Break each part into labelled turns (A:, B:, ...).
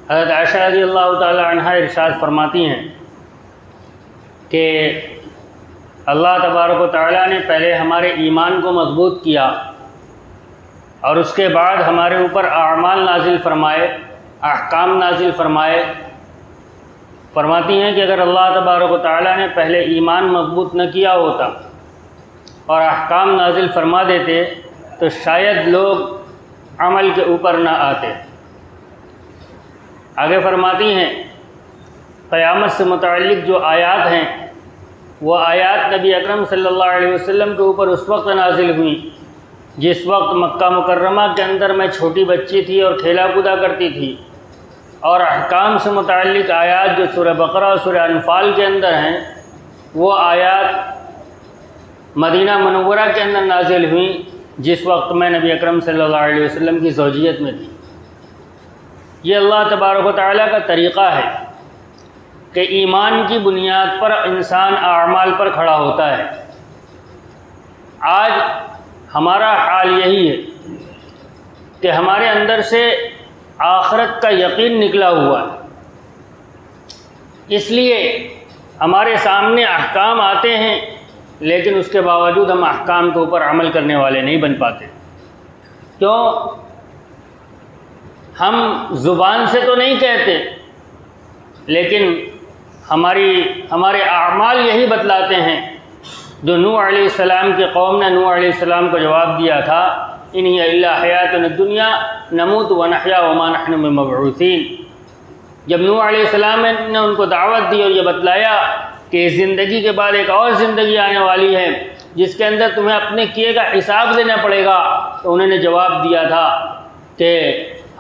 A: حضرت عائشہ رضی اللہ تعالی عنہا ارشاد فرماتی ہیں کہ اللہ تبارک و تعالیٰ نے پہلے ہمارے ایمان کو مضبوط کیا اور اس کے بعد ہمارے اوپر اعمال نازل فرمائے، احکام نازل فرمائے۔ فرماتی ہیں کہ اگر اللہ تبارک و تعالیٰ نے پہلے ایمان مضبوط نہ کیا ہوتا اور احکام نازل فرما دیتے تو شاید لوگ عمل کے اوپر نہ آتے۔ آگے فرماتی ہیں قیامت سے متعلق جو آیات ہیں وہ آیات نبی اکرم صلی اللہ علیہ وسلم کے اوپر اس وقت نازل ہوئیں جس وقت مکہ مکرمہ کے اندر میں چھوٹی بچی تھی اور کھیلا کودا کرتی تھی، اور احکام سے متعلق آیات جو سورہ بقرہ اور سورہ انفال کے اندر ہیں وہ آیات مدینہ منورہ کے اندر نازل ہوئیں جس وقت میں نبی اکرم صلی اللہ علیہ وسلم کی زوجیت میں تھی۔ یہ اللہ تبارک و تعالیٰ کا طریقہ ہے کہ ایمان کی بنیاد پر انسان اعمال پر کھڑا ہوتا ہے۔ آج ہمارا حال یہی ہے کہ ہمارے اندر سے آخرت کا یقین نکلا ہوا ہے، اس لیے ہمارے سامنے احکام آتے ہیں لیکن اس کے باوجود ہم احکام کے اوپر عمل کرنے والے نہیں بن پاتے۔ کیوں؟ ہم زبان سے تو نہیں کہتے لیکن ہمارے اعمال یہی بتلاتے ہیں جو نوح علیہ السلام کی قوم نے نوح علیہ السلام کو جواب دیا تھا، ان ہی الا حیاتنا الدنیا نموت ونحیا وما نحن بمبعوثین۔ جب نوح علیہ السلام نے ان کو دعوت دی اور یہ بتلایا کہ زندگی کے بعد ایک اور زندگی آنے والی ہے جس کے اندر تمہیں اپنے کیے کا حساب دینا پڑے گا، تو انہوں نے جواب دیا تھا کہ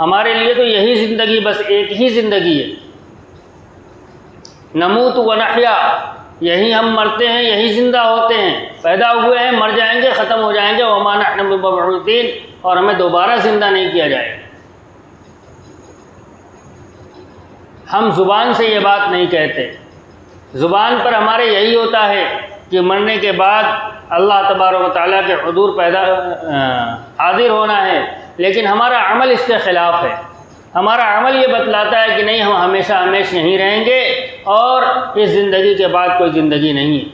A: ہمارے لیے تو یہی زندگی، بس ایک ہی زندگی ہے، نموت ونحیا، یہی ہم مرتے ہیں یہی زندہ ہوتے ہیں، پیدا ہوئے ہیں مر جائیں گے ختم ہو جائیں گے، وما نحن بمبعوثین، اور ہمیں دوبارہ زندہ نہیں کیا جائے گا۔ ہم زبان سے یہ بات نہیں کہتے، زبان پر ہمارے یہی ہوتا ہے کہ مرنے کے بعد اللہ تبارک و تعالیٰ کے حضور حاضر ہونا ہے، لیکن ہمارا عمل اس کے خلاف ہے۔ ہمارا عمل یہ بتلاتا ہے کہ نہیں، ہم ہمیشہ یہیں رہیں گے اور اس زندگی کے بعد کوئی زندگی نہیں ہے۔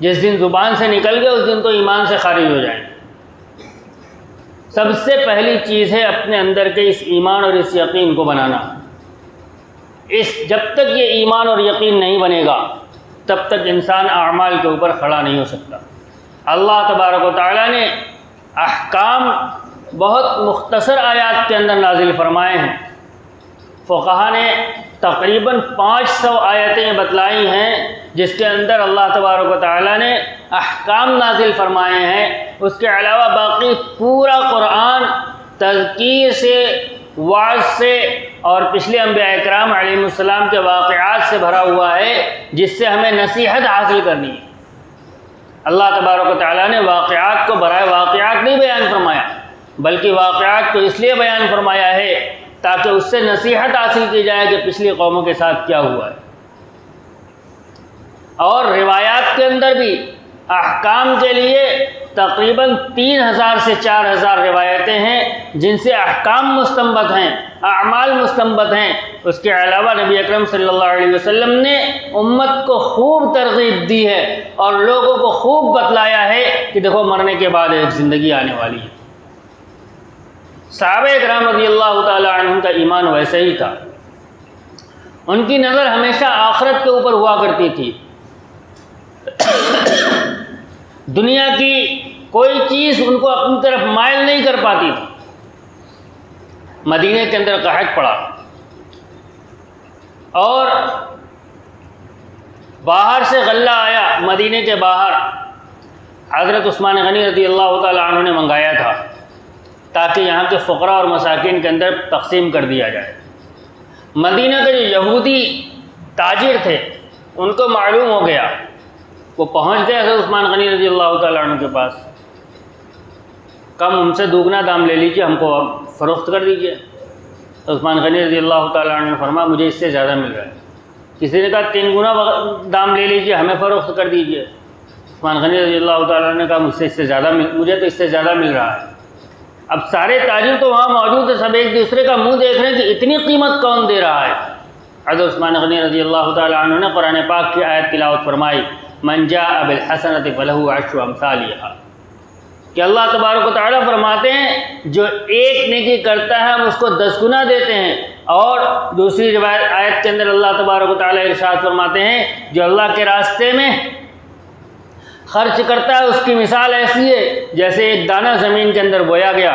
A: جس دن زبان سے نکل گئے اس دن تو ایمان سے خارج ہو جائیں گے۔ سب سے پہلی چیز ہے اپنے اندر کے اس ایمان اور اس یقین کو بنانا۔ جب تک یہ ایمان اور یقین نہیں بنے گا تب تک انسان اعمال کے اوپر کھڑا نہیں ہو سکتا۔ اللہ تبارک و تعالیٰ نے احکام بہت مختصر آیات کے اندر نازل فرمائے ہیں۔ فقہا نے تقریباً 500 آیتیں بتلائی ہیں جس کے اندر اللہ تبارک و تعالیٰ نے احکام نازل فرمائے ہیں۔ اس کے علاوہ باقی پورا قرآن تذکیر سے، وعظ سے اور پچھلے انبیاء اکرام علیہ السلام کے واقعات سے بھرا ہوا ہے جس سے ہمیں نصیحت حاصل کرنی ہے۔ اللہ تبارک و تعالیٰ نے واقعات کو برائے واقعات نہیں بیان فرمایا بلکہ واقعات کو اس لیے بیان فرمایا ہے تاکہ اس سے نصیحت حاصل کی جائے کہ پچھلی قوموں کے ساتھ کیا ہوا ہے۔ اور روایات کے اندر بھی احکام کے لیے تقریباً 3000 سے 4000 روایتیں ہیں جن سے احکام مستنبط ہیں، اعمال مستنبط ہیں۔ اس کے علاوہ نبی اکرم صلی اللہ علیہ وسلم نے امت کو خوب ترغیب دی ہے اور لوگوں کو خوب بتلایا ہے کہ دیکھو مرنے کے بعد ایک زندگی آنے والی ہے۔ صحابہ اکرام رضی اللہ تعالی عنہم کا ایمان ویسے ہی تھا، ان کی نظر ہمیشہ آخرت کے اوپر ہوا کرتی تھی۔ دنیا کی کوئی چیز ان کو اپنی طرف مائل نہیں کر پاتی تھی۔ مدینے کے اندر قحط پڑا اور باہر سے غلہ آیا، مدینے کے باہر حضرت عثمان غنی رضی اللہ تعالی عنہ نے منگایا تھا تاکہ یہاں کے فقراء اور مساکین کے اندر تقسیم کر دیا جائے۔ مدینہ کے جو یہودی تاجر تھے ان کو معلوم ہو گیا، وہ پہنچ گئے حضرت عثمان غنی رضی اللہ تعالیٰ عنہ کے پاس، کم ہم سے دوگنا دام لے لیجیے، ہم کو اب فروخت کر دیجیے۔ عثمان غنی رضی اللہ تعالیٰ عنہ نے فرمایا مجھے اس سے زیادہ مل رہا ہے۔ کسی نے کہا 3 گنا دام لے لیجیے، ہمیں فروخت کر دیجیے۔ عثمان غنی رضی اللہ تعالیٰ عنہ نے کہا مجھے تو اس سے زیادہ مل رہا ہے۔ اب سارے تاجر تو وہاں موجود ہیں، سب ایک دوسرے کا منہ دیکھ رہے ہیں کہ اتنی قیمت کون دے رہا ہے۔ حضرت عثمان غنی رضی اللہ تعالیٰ عنہ نے قرآن پاک کی آیت تلاوت فرمائی، من جاء بالحسنۃ فلہ عشر امثالھا، کہ اللہ تبارک و تعالیٰ فرماتے ہیں جو ایک نیکی کرتا ہے ہم اس کو 10 گنا دیتے ہیں۔ اور دوسری روایت آیت کے اندر اللہ تبارک و تعالیٰ ارشاد فرماتے ہیں جو اللہ کے راستے میں خرچ کرتا ہے اس کی مثال ایسی ہے جیسے ایک دانہ زمین کے اندر بویا گیا،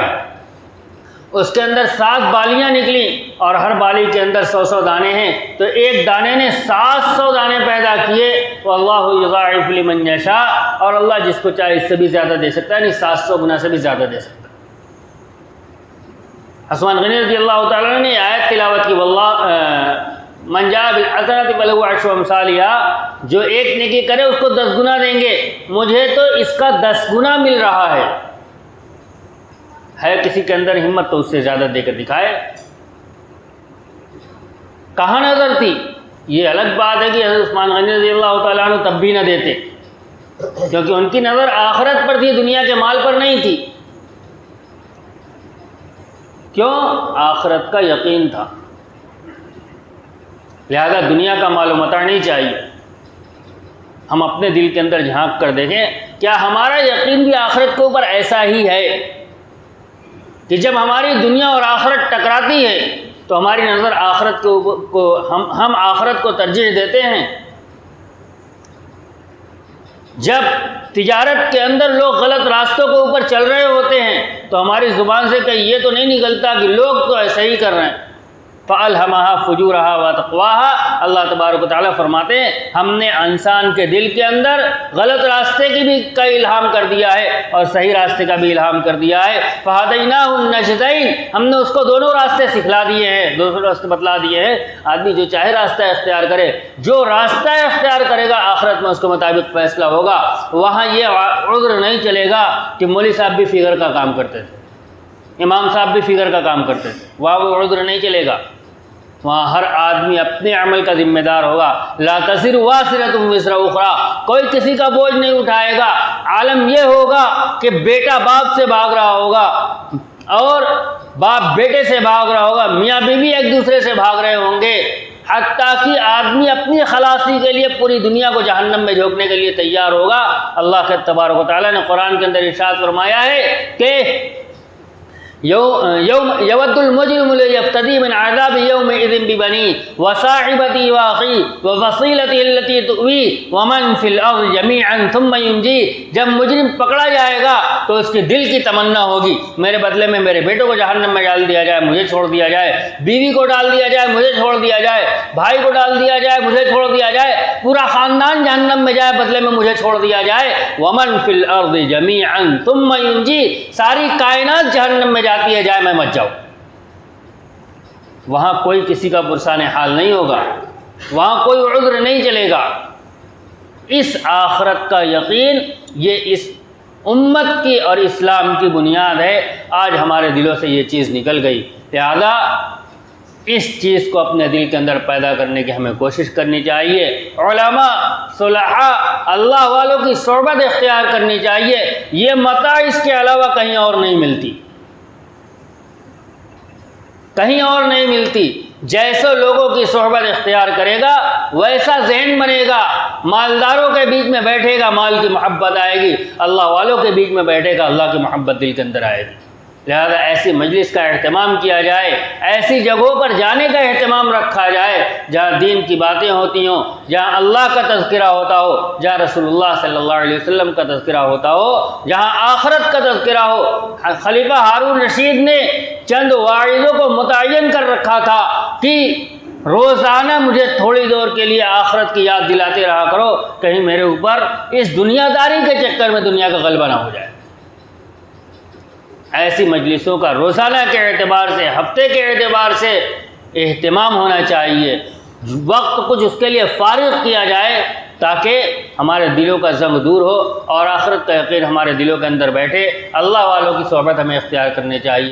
A: اس کے اندر 7 بالیاں نکلیں اور ہر بالی کے اندر 100 دانے ہیں، تو ایک دانے نے 700 دانے پیدا کیے۔ واللہ یضاعف لمن یشاء، اور اللہ جس کو چاہے اس سے بھی زیادہ دے سکتا ہے، یعنی 700 گنا سے بھی زیادہ دے سکتا ہے۔ عثمان غنی رضی اللہ تعالیٰ نے آیت تلاوت کی، واللہ من جاء بالحسنۃ فلہ عشر امثالھا، جو ایک نیکی کرے اس کو 10 گنا دیں گے، مجھے تو اس کا 10 گنا مل رہا ہے کسی کے اندر ہمت تو اس سے زیادہ دے کر دکھائے۔ کہاں نظر تھی؟ یہ الگ بات ہے کہ حضرت عثمان غنی رضی اللہ تعالیٰ عنہ تب بھی نہ دیتے، کیونکہ ان کی نظر آخرت پر تھی، دنیا کے مال پر نہیں تھی۔ کیوں؟ آخرت کا یقین تھا، لہذا دنیا کا مال و متاع نہیں چاہیے۔ ہم اپنے دل کے اندر جھانک کر دیکھیں، کیا ہمارا یقین بھی آخرت کے اوپر ایسا ہی ہے کہ جب ہماری دنیا اور آخرت ٹکراتی ہے تو ہماری نظر آخرت کو ہم آخرت کو ترجیح دیتے ہیں؟ جب تجارت کے اندر لوگ غلط راستوں کے اوپر چل رہے ہوتے ہیں تو ہماری زبان سے کہیں یہ تو نہیں نکلتا کہ لوگ تو ایسا ہی کر رہے ہیں۔ فَأَلْهَمَهَا فُجُورَهَا وَتَقْوَاهَا، اللہ تبارک و تعالیٰ فرماتے ہیں ہم نے انسان کے دل کے اندر غلط راستے کی بھی کا الہام کر دیا ہے اور صحیح راستے کا بھی الہام کر دیا ہے۔ فَهَدَيْنَاهُ النَّجْدَيْنِ، ہم نے اس کو دونوں راستے سکھلا دیے ہیں، دونوں راستے بتلا دیے ہیں۔ آدمی جو چاہے راستہ اختیار کرے، جو راستہ اختیار کرے گا آخرت میں اس کے مطابق فیصلہ ہوگا۔ وہاں یہ عذر نہیں چلے گا کہ مولوی صاحب بھی فگر کا کام کرتے تھے، امام صاحب بھی فگر کا کام کرتے تھے، وہاں وہ عذر نہیں چلے گا۔ وہاں ہر آدمی اپنے عمل کا ذمہ دار ہوگا۔ لا تزر وازرۃ وزر اخری، کوئی کسی کا بوجھ نہیں اٹھائے گا۔ عالم یہ ہوگا کہ بیٹا باپ سے بھاگ رہا ہوگا اور باپ بیٹے سے بھاگ رہا ہوگا، میاں بیوی ایک دوسرے سے بھاگ رہے ہوں گے، حتیٰ کہ آدمی اپنی خلاصی کے لیے پوری دنیا کو جہنم میں جھونکنے کے لیے تیار ہوگا۔ اللہ کے تبارک و تعالیٰ نے قرآن کے اندر ارشاد فرمایا ہے کہ یود المجرم لیفتدی من عذاب یومئذ ببنیہ وصاحبتہ واخیہ وفصیلتہ التی تؤویہ ومن فی الارض جمیعا ثم ینجیہ، جب مجرم پکڑا جائے گا تو اس کے دل کی تمنا ہوگی میرے بدلے میں میرے بیٹوں کو جہنم میں ڈال دیا جائے، مجھے چھوڑ دیا جائے، بیوی کو ڈال دیا جائے، مجھے چھوڑ دیا جائے، بھائی کو ڈال دیا جائے، مجھے چھوڑ دیا جائے، پورا خاندان جہنم میں جائے، بدلے میں مجھے چھوڑ دیا جائے۔ ومن فی الارض جمیعا ثم ینجیہ، ساری کائنات جہنم میں جاتی ہے، جائے میں مت جاؤں۔ وہاں کوئی کسی کا پرسان حال نہیں ہوگا، وہاں کوئی عذر نہیں چلے گا۔ اس آخرت کا یقین یہ اس امت کی اور اسلام کی بنیاد ہے۔ آج ہمارے دلوں سے یہ چیز نکل گئی، لہذا اس چیز کو اپنے دل کے اندر پیدا کرنے کی ہمیں کوشش کرنی چاہیے۔ علماء، صلحاء، اللہ والوں کی صحبت اختیار کرنی چاہیے۔ یہ متاع اس کے علاوہ کہیں اور نہیں ملتی، کہیں اور نہیں ملتی۔ جیسے لوگوں کی صحبت اختیار کرے گا ویسا ذہن بنے گا، مالداروں کے بیچ میں بیٹھے گا مال کی محبت آئے گی، اللہ والوں کے بیچ میں بیٹھے گا اللہ کی محبت دل کے اندر آئے گی۔ لہذا ایسی مجلس کا اہتمام کیا جائے، ایسی جگہوں پر جانے کا اہتمام رکھا جائے جہاں دین کی باتیں ہوتی ہوں، جہاں اللہ کا تذکرہ ہوتا ہو، جہاں رسول اللہ صلی اللہ علیہ وسلم کا تذکرہ ہوتا ہو، جہاں آخرت کا تذکرہ ہو۔ خلیفہ ہارون رشید نے چند واعظوں کو متعین کر رکھا تھا کہ روزانہ مجھے تھوڑی دور کے لیے آخرت کی یاد دلاتے رہا کرو، کہیں میرے اوپر اس دنیا داری کے چکر میں دنیا کا غلبہ نہ ہو جائے۔ ایسی مجلسوں کا روزانہ کے اعتبار سے، ہفتے کے اعتبار سے اہتمام ہونا چاہیے، وقت کچھ اس کے لیے فارغ کیا جائے تاکہ ہمارے دلوں کا زنگ دور ہو اور آخرت کا یقین ہمارے دلوں کے اندر بیٹھے۔ اللہ والوں کی صحبت ہمیں اختیار کرنی چاہیے۔